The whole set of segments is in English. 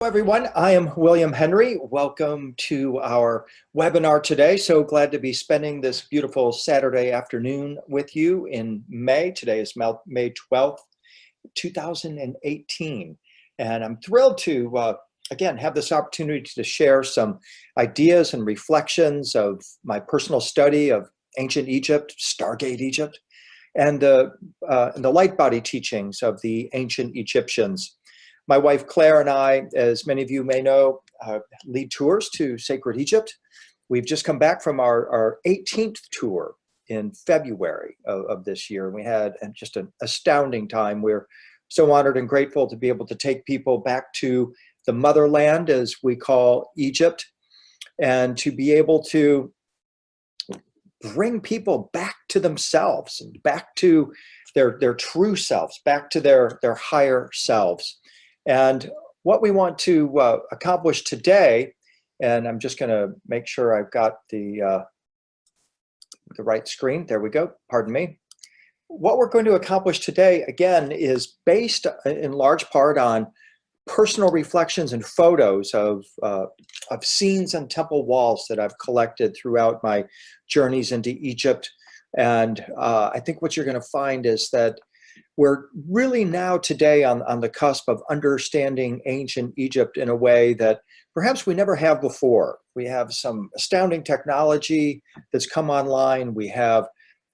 Hello everyone, I am William Henry. Welcome to our webinar today. So glad to be spending this beautiful Saturday afternoon with you in May. Today is May 12th, 2018. And I'm thrilled to, again, have this opportunity to share some ideas and reflections of my personal study of ancient Egypt, Stargate Egypt, and the light body teachings of the ancient Egyptians. My wife Claire and I, as many of you may know, lead tours to sacred Egypt. We've just come back from our 18th tour in February of this year. We had just an astounding time. We're so honored and grateful to be able to take people back to the motherland, as we call Egypt, and to be able to bring people back to themselves, back to their true selves, back to their higher selves. And what we want to accomplish today, and I'm just going to make sure I've got the right screen. There we go. Pardon me. What we're going to accomplish today, again, is based in large part on personal reflections and photos of scenes on temple walls that I've collected throughout my journeys into Egypt. And I think what you're going to find is that we're really now today on the cusp of understanding ancient Egypt in a way that perhaps we never have before. We have some astounding technology that's come online. We have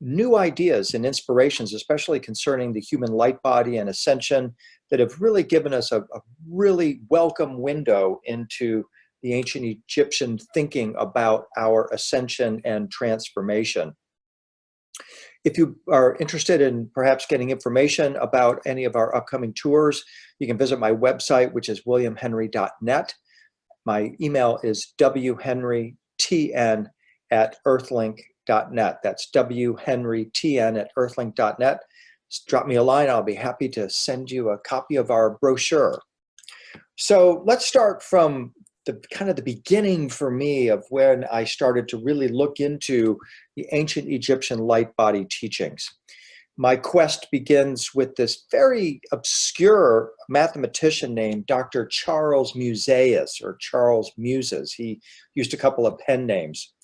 new ideas and inspirations, especially concerning the human light body and ascension, that have really given us a really welcome window into the ancient Egyptian thinking about our ascension and transformation. If you are interested in perhaps getting information about any of our upcoming tours, you can visit my website, which is williamhenry.net. My email is whenrytn@earthlink.net. That's whenrytn@earthlink.net. Just drop me a line. I'll be happy to send you a copy of our brochure. So let's start from the beginning for me of when I started to really look into the ancient Egyptian light body teachings. My quest begins with this very obscure mathematician named Dr. Charles Musaeus, or Charles Muses. He used a couple of pen names.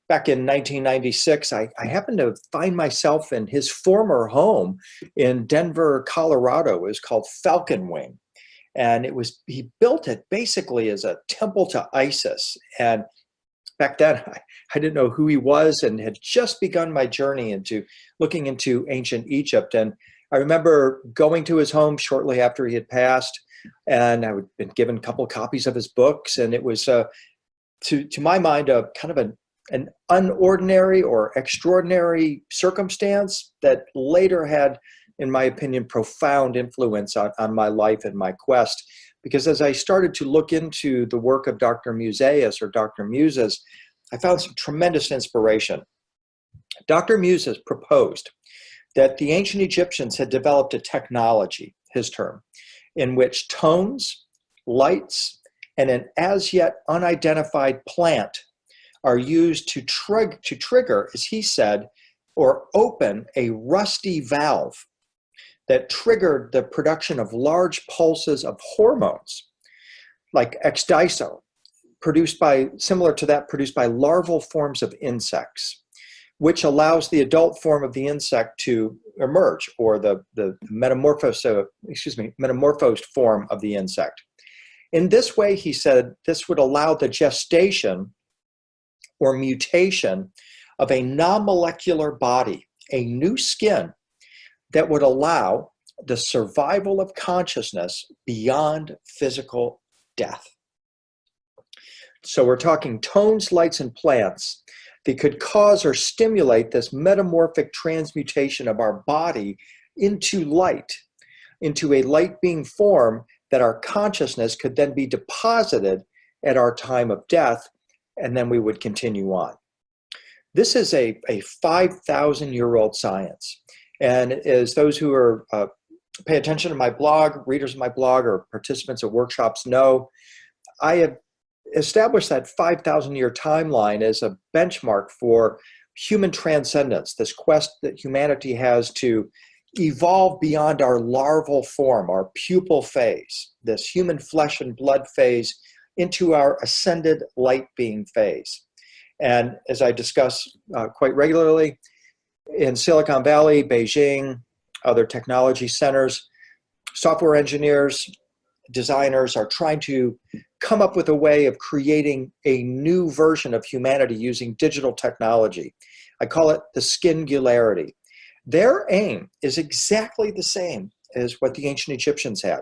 Back in 1996, I happened to find myself in his former home in Denver, Colorado. It was called Falcon Wing. And he built it basically as a temple to Isis. And back then, I didn't know who he was and had just begun my journey into looking into ancient Egypt. And I remember going to his home shortly after he had passed, and I had been given a couple of copies of his books. And it was, to my mind, a kind of an unordinary or extraordinary circumstance that later had, in my opinion, profound influence on my life and my quest. Because as I started to look into the work of Dr. Musaeus, or Dr. Muses, I found some tremendous inspiration. Dr. Muses proposed that the ancient Egyptians had developed a technology, his term, in which tones, lights, and an as yet unidentified plant are used to trigger, as he said, or open a rusty valve that triggered the production of large pulses of hormones, like exdiso, similar to that produced by larval forms of insects, which allows the adult form of the insect to emerge, or the metamorphosed form of the insect. In this way, he said, this would allow the gestation or mutation of a non-molecular body, a new skin, that would allow the survival of consciousness beyond physical death. So we're talking tones, lights, and plants that could cause or stimulate this metamorphic transmutation of our body into light, into a light being form that our consciousness could then be deposited at our time of death, and then we would continue on. This is a 5,000-year-old science. And as those who are pay attention to my blog, readers of my blog, or participants at workshops know, I have established that 5,000-year timeline as a benchmark for human transcendence, this quest that humanity has to evolve beyond our larval form, our pupal phase, this human flesh and blood phase, into our ascended light being phase. And as I discuss quite regularly, in Silicon Valley, Beijing, other technology centers, software engineers, designers are trying to come up with a way of creating a new version of humanity using digital technology. I call it the skingularity. Their aim is exactly the same as what the ancient Egyptians had,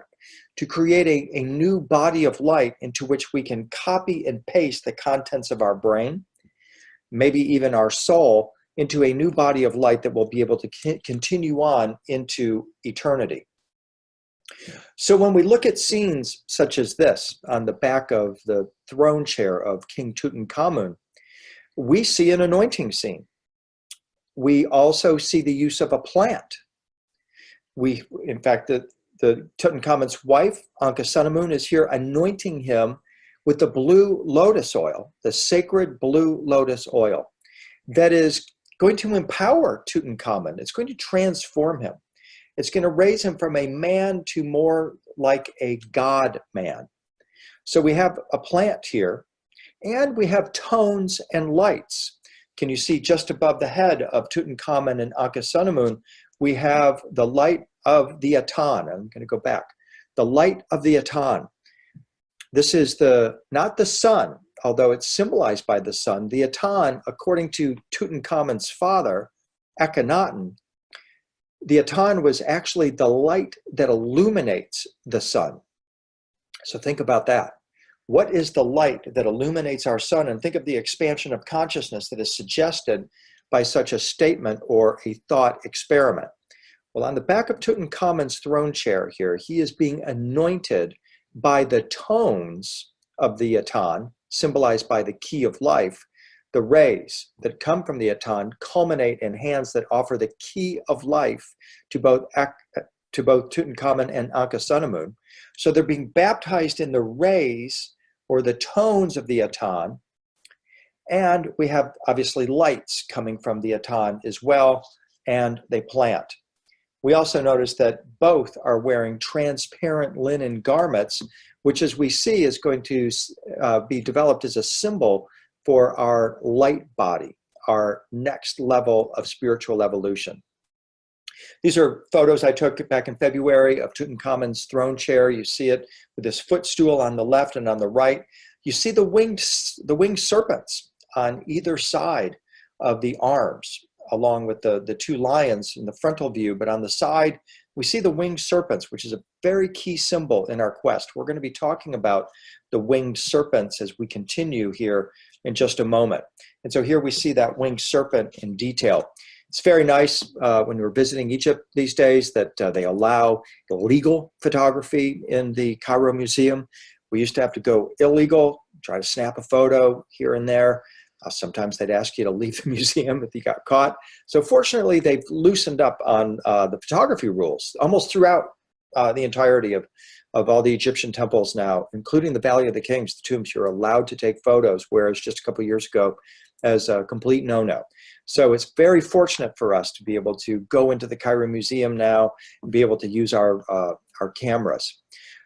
to create a new body of light into which we can copy and paste the contents of our brain, maybe even our soul, into a new body of light that will be able to continue on into eternity. So when we look at scenes such as this on the back of the throne chair of King Tutankhamun, we see an anointing scene. We also see the use of a plant. In fact, the Tutankhamun's wife, Ankhesenamun, is here anointing him with the blue lotus oil, the sacred blue lotus oil, that is going to empower Tutankhamun. It's going to transform him. It's going to raise him from a man to more like a god man. So we have a plant here, and we have tones and lights. Can you see just above the head of Tutankhamun and Ankhesenamun, we have the light of the Atan. I'm going to go back. The light of the Atan. This is not the sun, although it's symbolized by the sun. The Atan, according to Tutankhamun's father, Akhenaten, the Atan was actually the light that illuminates the sun. So think about that. What is the light that illuminates our sun? And think of the expansion of consciousness that is suggested by such a statement or a thought experiment. Well, on the back of Tutankhamun's throne chair here, he is being anointed by the tones of the Atan, symbolized by the key of life. The rays that come from the Atan culminate in hands that offer the key of life to both Tutankhamun and Ankhesenamun. So they're being baptized in the rays or the tones of the Atan. And we have obviously lights coming from the Atan as well, and they plant. We also notice that both are wearing transparent linen garments, which, as we see, is going to be developed as a symbol for our light body, our next level of spiritual evolution. These are photos I took back in February of Tutankhamun's throne chair. You see it with his footstool on the left and on the right. You see the winged serpents on either side of the arms, along with the two lions in the frontal view. But on the side, we see the winged serpents, which is a very key symbol in our quest. We're going to be talking about the winged serpents as we continue here in just a moment. And so here we see that winged serpent in detail. It's very nice when we're visiting Egypt these days that they allow illegal photography in the Cairo Museum. We used to have to go illegal, try to snap a photo here and there. Sometimes they'd ask you to leave the museum if you got caught. So fortunately, they've loosened up on the photography rules almost throughout the entirety of all the Egyptian temples now, including the Valley of the Kings, the tombs. You're allowed to take photos, whereas just a couple of years ago, as a complete no-no. So it's very fortunate for us to be able to go into the Cairo Museum now and be able to use our cameras.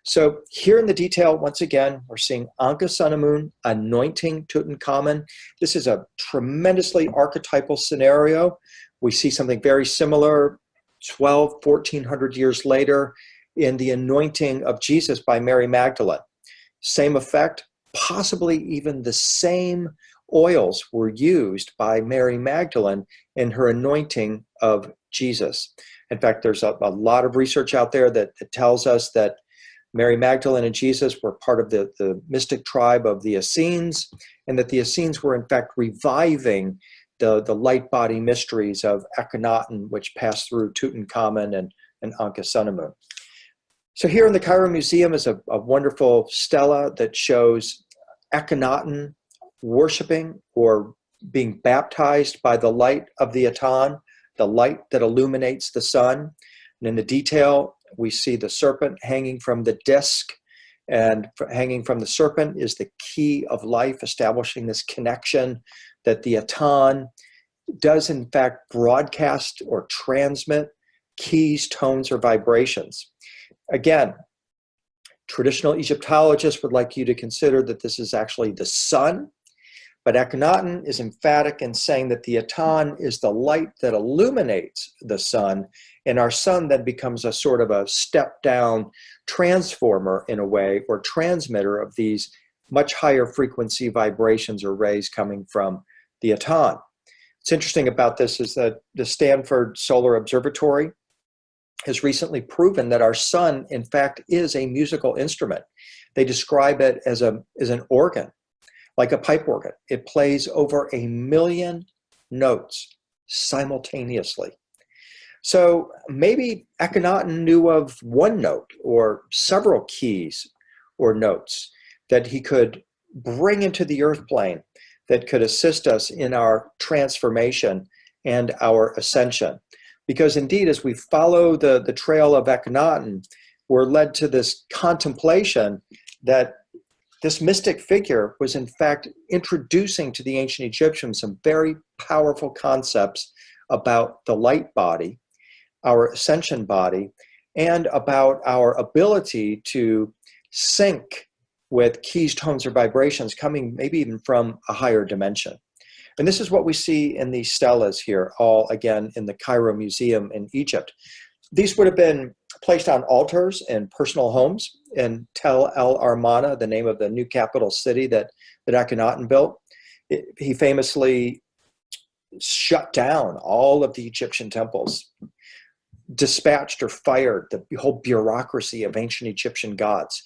So here in the detail, once again, we're seeing Ankhesenamun anointing Tutankhamun. This is a tremendously archetypal scenario. We see something very similar 1400 years later in the anointing of Jesus by Mary Magdalene. Same effect, possibly even the same oils were used by Mary Magdalene in her anointing of Jesus. In fact, there's a lot of research out there that tells us that Mary Magdalene and Jesus were part of the mystic tribe of the Essenes, and that the Essenes were in fact reviving the light body mysteries of Akhenaten, which passed through Tutankhamun and Ankhesenamun. So here in the Cairo Museum is a wonderful stela that shows Akhenaten worshiping or being baptized by the light of the Atan, the light that illuminates the sun. And in the detail, we see the serpent hanging from the disc, and hanging from the serpent is the key of life, establishing this connection that the Atan does in fact broadcast or transmit keys, tones, or vibrations. Again, traditional Egyptologists would like you to consider that this is actually the sun, but Akhenaten is emphatic in saying that the Atan is the light that illuminates the sun, and our sun then becomes a sort of a step-down transformer in a way, or transmitter of these much higher frequency vibrations or rays coming from the Atan. What's interesting about this is that the Stanford Solar Observatory has recently proven that our sun, in fact, is a musical instrument. They describe it as an organ, like a pipe organ. It plays over 1 million notes simultaneously. So maybe Akhenaten knew of one note or several keys or notes that he could bring into the earth plane that could assist us in our transformation and our ascension. Because indeed, as we follow the trail of Akhenaten, we're led to this contemplation that this mystic figure was in fact introducing to the ancient Egyptians some very powerful concepts about the light body, our ascension body, and about our ability to sync with keys, tones, or vibrations coming maybe even from a higher dimension. And this is what we see in these stelas here, all again in the Cairo Museum in Egypt. These would have been placed on altars in personal homes in Tel El Armana, the name of the new capital city that Akhenaten built. He famously shut down all of the Egyptian temples, dispatched or fired the whole bureaucracy of ancient Egyptian gods,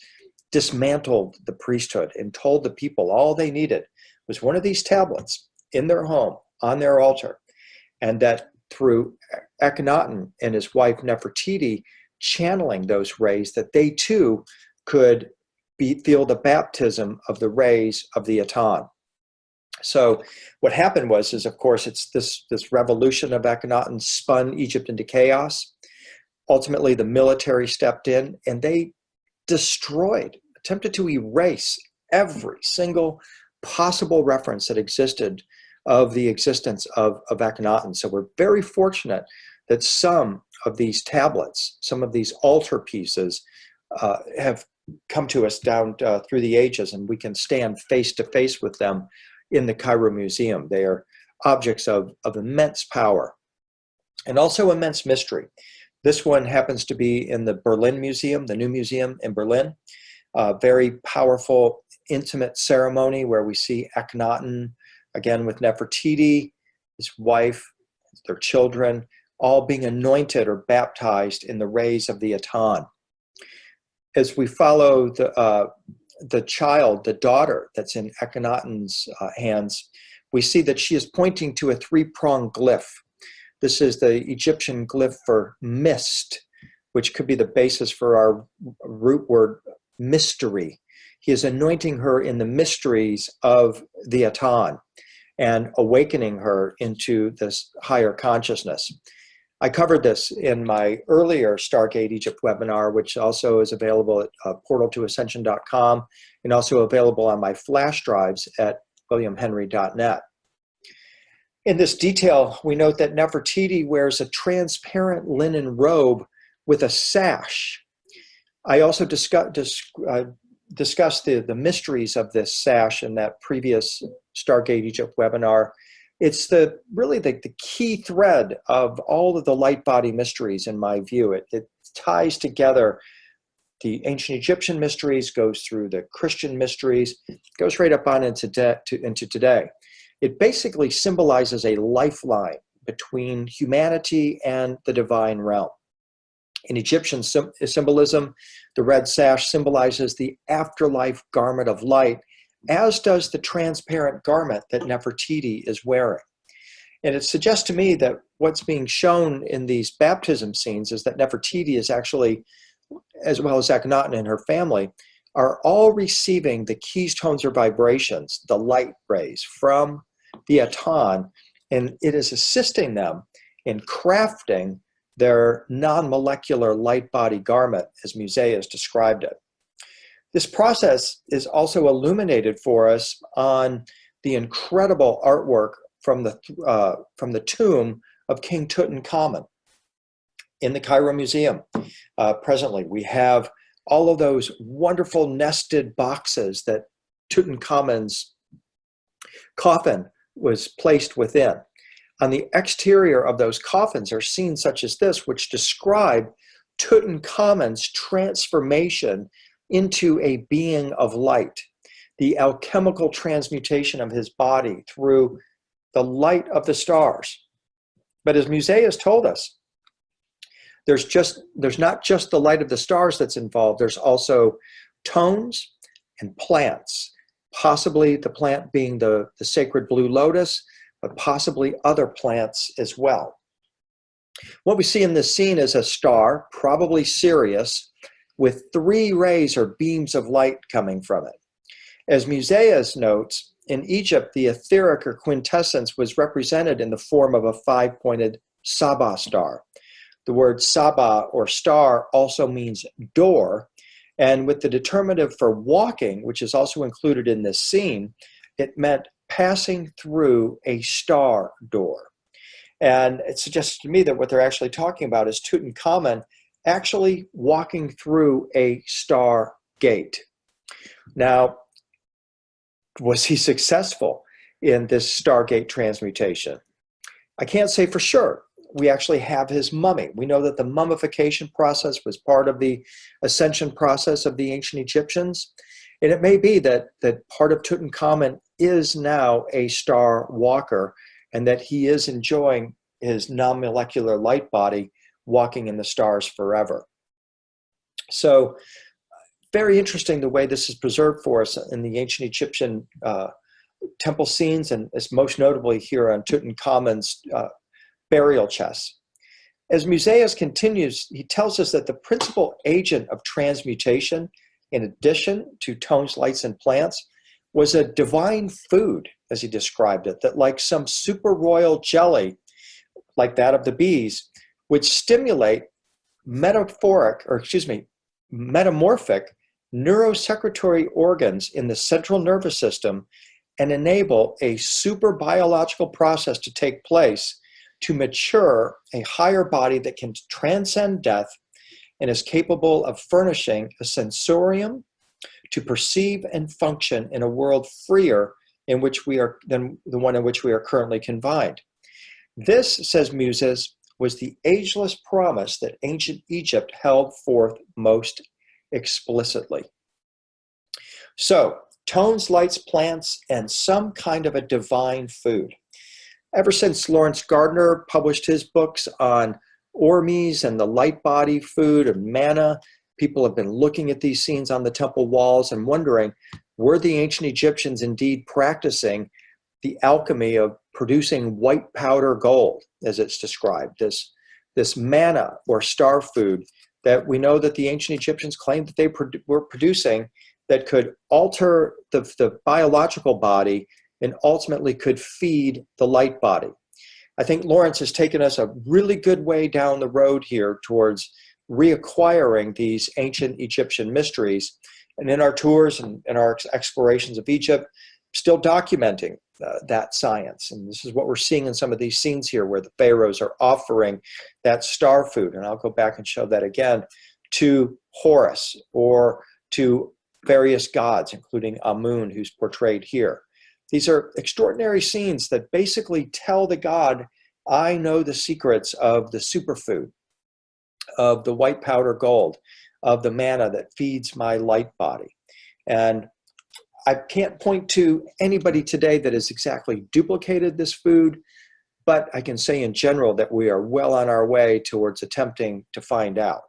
dismantled the priesthood, and told the people all they needed was one of these tablets in their home, on their altar, and that through Akhenaten and his wife Nefertiti channeling those rays, that they too could feel the baptism of the rays of the Atan. So what happened is of course, it's this revolution of Akhenaten spun Egypt into chaos. Ultimately, the military stepped in and they attempted to erase every single possible reference that existed of the existence of Akhenaten. So we're very fortunate that some of these tablets, some of these altar pieces have come to us down through the ages, and we can stand face to face with them in the Cairo Museum. They are objects of immense power and also immense mystery. This one happens to be in the Berlin Museum, the new museum in Berlin. Very powerful, intimate ceremony where we see Akhenaten, again with Nefertiti, his wife, their children, all being anointed or baptized in the rays of the Atan. As we follow the child, the daughter that's in Akhenaten's hands, we see that she is pointing to a three-pronged glyph. This is the Egyptian glyph for mist, which could be the basis for our root word mystery. He is anointing her in the mysteries of the Atan and awakening her into this higher consciousness. I covered this in my earlier Stargate Egypt webinar, which also is available at portaltoascension.com and also available on my flash drives at williamhenry.net. In this detail, we note that Nefertiti wears a transparent linen robe with a sash. I also discussed the mysteries of this sash in that previous Stargate Egypt webinar. It's really the key thread of all of the light body mysteries in my view. It ties together the ancient Egyptian mysteries, goes through the Christian mysteries, goes right up on into today. It basically symbolizes a lifeline between humanity and the divine realm. In Egyptian symbolism, the red sash symbolizes the afterlife garment of light, as does the transparent garment that Nefertiti is wearing. And it suggests to me that what's being shown in these baptism scenes is that Nefertiti is actually, as well as Akhenaten and her family, are all receiving the keys, tones, or vibrations, the light rays from the Atan, and it is assisting them in crafting their non-molecular light body garment, as Musée has described it. This process is also illuminated for us on the incredible artwork from the tomb of King Tutankhamun. in the Cairo Museum. Presently, we have all of those wonderful nested boxes that Tutankhamun's coffin was placed within. On the exterior of those coffins are scenes such as this, which describe Tutankhamun's transformation into a being of light, the alchemical transmutation of his body through the light of the stars. But as Museus told us, there's not just the light of the stars that's involved, there's also tones and plants, possibly the plant being the sacred blue lotus, but possibly other plants as well. What we see in this scene is a star, probably Sirius, with 3 rays or beams of light coming from it. As Museus notes, in Egypt, the etheric or quintessence was represented in the form of a 5-pointed Saba star. The word Saba or star also means door, and with the determinative for walking, which is also included in this scene, it meant passing through a star door. And it suggests to me that what they're actually talking about is Tutankhamun actually walking through a star gate. Now, was he successful in this Stargate transmutation? I can't say for sure. We actually have his mummy. We know that the mummification process was part of the ascension process of the ancient Egyptians. And it may be that part of Tutankhamun is now a star walker and that he is enjoying his non-molecular light body walking in the stars forever. So very interesting the way this is preserved for us in the ancient Egyptian temple scenes, and it's most notably here on Tutankhamun's burial chest. As Museus continues, he tells us that the principal agent of transmutation, in addition to tones, lights, and plants, was a divine food, as he described it, that like some super royal jelly, like that of the bees, would stimulate metamorphic neurosecretory organs in the central nervous system and enable a super biological process to take place to mature a higher body that can transcend death and is capable of furnishing a sensorium to perceive and function in a world freer in which we are than the one in which we are currently confined. This, says Muses, was the ageless promise that ancient Egypt held forth most explicitly. So, tones, lights, plants, and some kind of a divine food. Ever since Lawrence Gardner published his books on Ormes and the light body food and manna, people have been looking at these scenes on the temple walls and wondering, were the ancient Egyptians indeed practicing the alchemy of producing white powder gold, as it's described, this manna or star food that we know that the ancient Egyptians claimed that they were producing that could alter the biological body and ultimately could feed the light body. I think Lawrence has taken us a really good way down the road here towards reacquiring these ancient Egyptian mysteries. And in our tours and in our explorations of Egypt, still documenting that science. And this is what we're seeing in some of these scenes here where the pharaohs are offering that star food. And I'll go back and show that again to Horus or to various gods, including Amun, who's portrayed here. These are extraordinary scenes that basically tell the god, I know the secrets of the superfood, of the white powder gold, of the manna that feeds my light body. And I can't point to anybody today that has exactly duplicated this food, but I can say in general that we are well on our way towards attempting to find out.